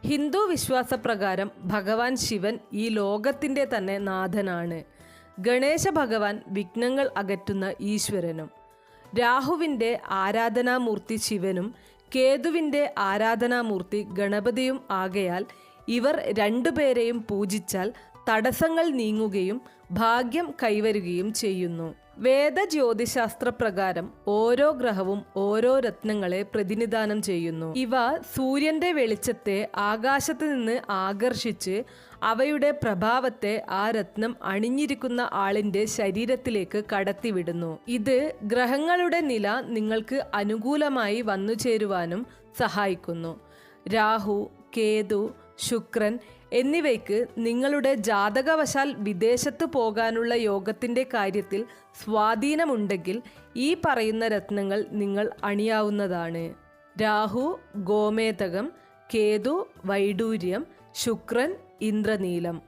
ഹിന്ദു വിശ്വാസപ്രകാരം ഭഗവാൻ ശിവൻ ഈ ലോകത്തിൻ്റെ തന്നെ നാഥനാണ്. ഗണേശ ഭഗവാൻ വിഘ്നങ്ങൾ അകറ്റുന്ന ഈശ്വരനും, രാഹുവിൻ്റെ ആരാധനാമൂർത്തി ശിവനും കേതുവിൻ്റെ ആരാധനാമൂർത്തി ഗണപതിയും ആകയാൽ ഇവർ രണ്ടുപേരെയും പൂജിച്ചാൽ തടസ്സങ്ങൾ നീങ്ങുകയും ഭാഗ്യം കൈവരുകയും ചെയ്യുന്നു. വേദ ജ്യോതിശാസ്ത്ര പ്രകാരം ഓരോ ഗ്രഹവും ഓരോ രത്നങ്ങളെ പ്രതിനിധാനം ചെയ്യുന്നു. ഇവ സൂര്യന്റെ വെളിച്ചത്തെ ആകാശത്ത് നിന്ന് ആകർഷിച്ച് അവയുടെ പ്രഭാവത്തെ ആ രത്നം അണിഞ്ഞിരിക്കുന്ന ആളിന്റെ ശരീരത്തിലേക്ക് കടത്തിവിടുന്നു. ഇത് ഗ്രഹങ്ങളുടെ നില നിങ്ങൾക്ക് അനുകൂലമായി വന്നു ചേരുവാനും സഹായിക്കുന്നു. രാഹു, കേതു, ശുക്രൻ എന്നിവയ്ക്ക് നിങ്ങളുടെ ജാതകവശാൽ വിദേശത്ത് പോകാനുള്ള യോഗത്തിൻ്റെ കാര്യത്തിൽ സ്വാധീനമുണ്ടെങ്കിൽ ഈ പറയുന്ന രത്നങ്ങൾ നിങ്ങൾ അണിയാവുന്നതാണ്. രാഹു ഗോമേതകം, കേതു വൈഡൂര്യം, ശുക്രൻ ഇന്ദ്രനീലം.